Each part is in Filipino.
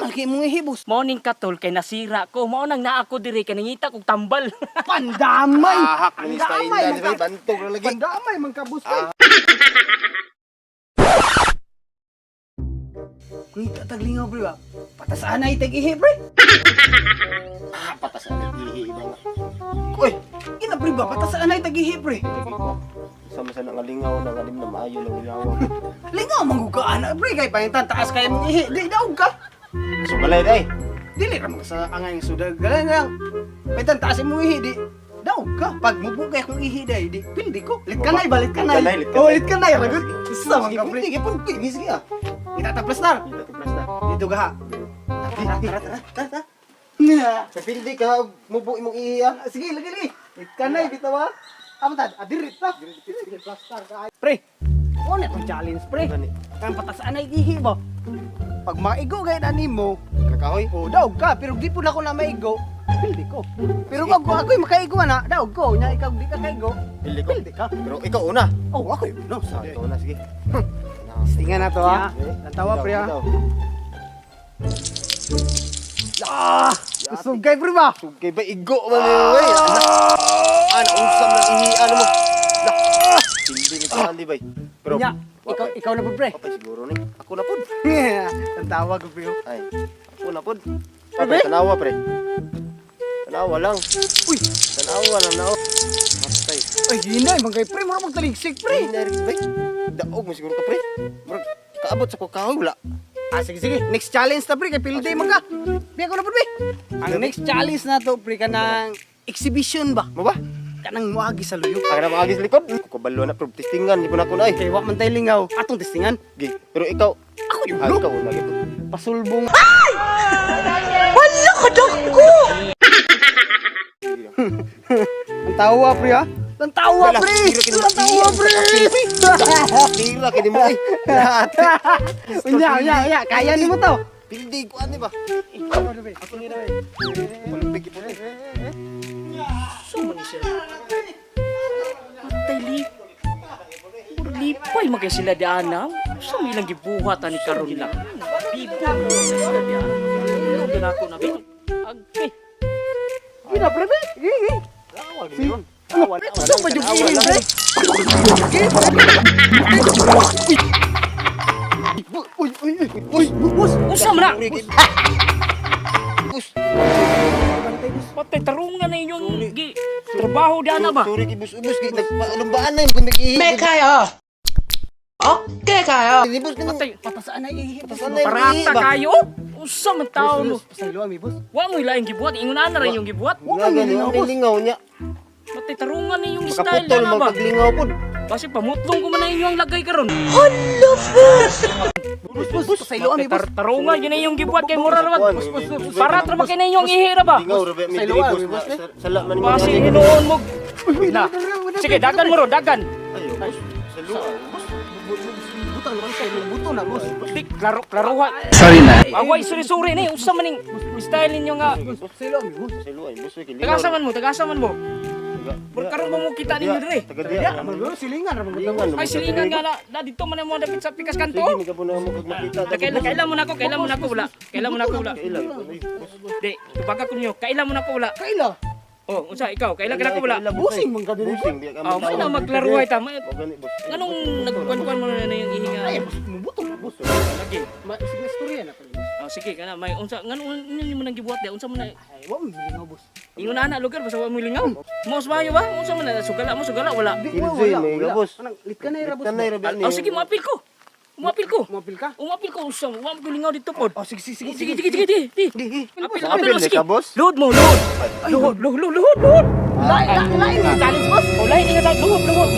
malaki mong ihibos. Morning katol kay nasira ko. Mao nang naa ko diri kay nangita kog tambal. Pandamay. Ahak na ni sa Pandamay, indan, bay, bantog na lagi. Pandamay man ka boss. Kuy, tataglingaw pre ba? Patasaan ay tag-ihi pre. Patas ang ihi na nga. Kuy, ina pre ba? Patasaan ay tag-ihi pre. Sama sa nangalingaw na ngalim na maayo lang ilaw. Lingaw manggugaan pre kay pahintan taas kay mong ihi. Di daog ka. So balay day. Dili ra mo sa angay nga sudag. Galang lang. Pahintan taas mong ihi di. Daog ka. Pag mubugay akong ihi day di. Pildi ko. Lit ka nay, balit ka nay. Oh, lit ka nay. Ragot. Isa man ka pre. Sige pun pigis ka. Itataplas na. Dito to plastar. Dito ka ha. Tara. Sa pildi ka mubo imong ihi ah. Sige, lagi. Lit ka nay bitaw ha. Amtad, adirit ta. Plastar ka. Pre. Ano itong challenge pre? Gani. Kang patasaan ay ihi ba? Pag maigo gaya na nimo, Kakahoy. oh, daog ka. Pero di po na ako na maigo, pildi ko. Pero kung ako'y makaigo na, daog ko. Nya ikaw di ka kaigo, Pildi ko. pildi ka. Pero ikaw una. Oh, ako yun. No, Sa ikaw na sige. Tingan na to ha. Natawa pre ha. Ah! Sugay pre ba? Sugay ba igo man ni wey. Ana usam ng ihi ano mo. Pildi ni Candy bay. Pero Nya, ikaw na po pre. Papay siguro ni. Ako na pud. Natawa ko pre. Ay, ako na pud. Papay tanawa pre. Tanawa lang. Uy, Tanawa lang na. Matay. ay hinay mangkay pre, mura magtaligsik pre. Pre, narik bay. Daog mo siguro ka pre. Murag kaabot sa kahoy wala. Ah, sige. Next challenge na pre, kay pilday man ka. Biya ko na po pre. Ang next challenge na to pre, kanang exhibition ba? Mo ba? Kanang muagi sa luyo. Ako na mga sa likod. Ako balo na pero testingan di po na ko na ay. Kay wa man tay lingaw, atong testingan. Gi. Pero ikaw, Ako yung ikaw una gito. pasulbong. Ang tawa pre ha. Ang tawa pre. Ang tawa pre. Tira kini mo ay. Unya. Kaya ni mo to. Pildi ko ani ba? Ako ni ray. Pulpig po ni. Suman ni siya. Matay lip. Murag lipay magay sila di anam. Sa ilang gibuhat ani karon nila. Bibo na sila di anam. Ano din ako na bit. Agpi. Ina pre. Tawag ni yun. Tawag. Gusto ba yung ihin pre? Uy, bus. Usa man na. Bus. Patay tarungan na inyong trabaho di ana ba? Sorry ki bus ubus ki nagpaalumbaan na yung bundig ihi. Mekaya. Okay kaya. Ni bus kanang Patay Patasaan na ihi. Patasaan na yung ihi parata ba? kayo. Usa man taon mo. Pasaylo mi bus. Wa mo ilaing gibuhat, ingon na rin yung gibuhat. Nga gani ang lingaw niya. Matay tarungan na yung style Makaputol na ba? magpaglingaw pud. Kasi pamutlong ko man na inyong lagay karon. Bus. Pasaylo mi bus. Tarungan yun na yung gibuhat kay mura raman. Bus. Para tra ba kay na inyong ihira ba? Lingaw rabe mi Sa diri iluwa, bus. bus, eh. Sala man mo. Basi hinuon mo. Na. Sige, dagan mo ro, dagan. Ayo bus. Sa luwa. Butang naman sa buto na bus. Dik, klaruha. Sorry na. Away suri-suri ni, usa man ning style ninyo nga. Pasaylo mi bus. Sa luwa bus ki lingaw. Tagasaman mo. Karon mo kita ninyo dire. Taga Ya, diya. maguro silingan ra mo. Lingaw. Ay silingan nga na dito man mo dapit sa pikas kanto. Sige, ka po na mo kag makita. Kailan mo na ako wala. Kailan mo na ako wala. Kailan? Di, tubaga ko niyo, kailan mo na ako wala. Kaila. Oh, unsa ikaw? Kailan ka na ako wala? Busing man ka diri. Busing di ka Oh, may na maglaruhay ta. O gani bus. Anong nagkuan-kuan mo na yung ihinga? Ay, buto na bus. Lagi. Sige istorya na pala. Oh, sige kana may unsa nganong ninyo man nang gibuhat di unsa man na Ay, wa mo bilingaw bus. ingon na lugar basta wa mo lingaw. Mos bayo ba? Unsa man na sugala wala. Kinsoy, may gabos. Anang lit ka na ra bus. Tanay rabe ni. Oh, sige mo apil ko. Umapil ko. Mapil ka? Umapil ko unsa wa mo lingaw dito pod. Oh, sige. Di. Apil Apil sige. ka boss. Luhod mo, luhod. Luhod. Lain challenge bus. Oh, lain nga luhod. Luhod.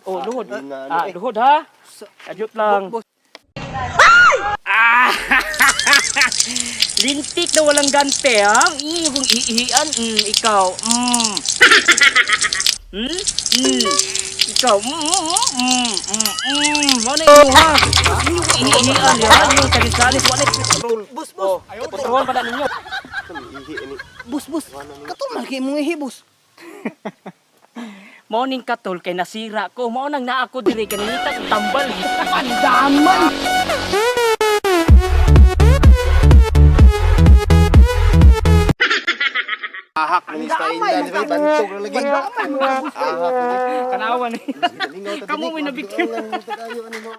Oh, luhod. Ah, luhod ha. Adyot lang. Ah! Lintik na walang gante ha. Kung iihian, ikaw. Ikaw. Ano yung ha? Yung iihian yan. Yung salis-salis. Wala yung petrol. Bus. Ayaw, petrol pala ninyo. Ihi ni. Bus. Kato malaki mong ihi bus. Morning katol kay nasira ko. Mao nang naa ko diri kanita sa tambal. Pandaman! Ahak ni style dan bay bantog ra lagi. Ahak ni. Kanawan. Lingaw ta Kamu may nabiktima. Tayo ano no.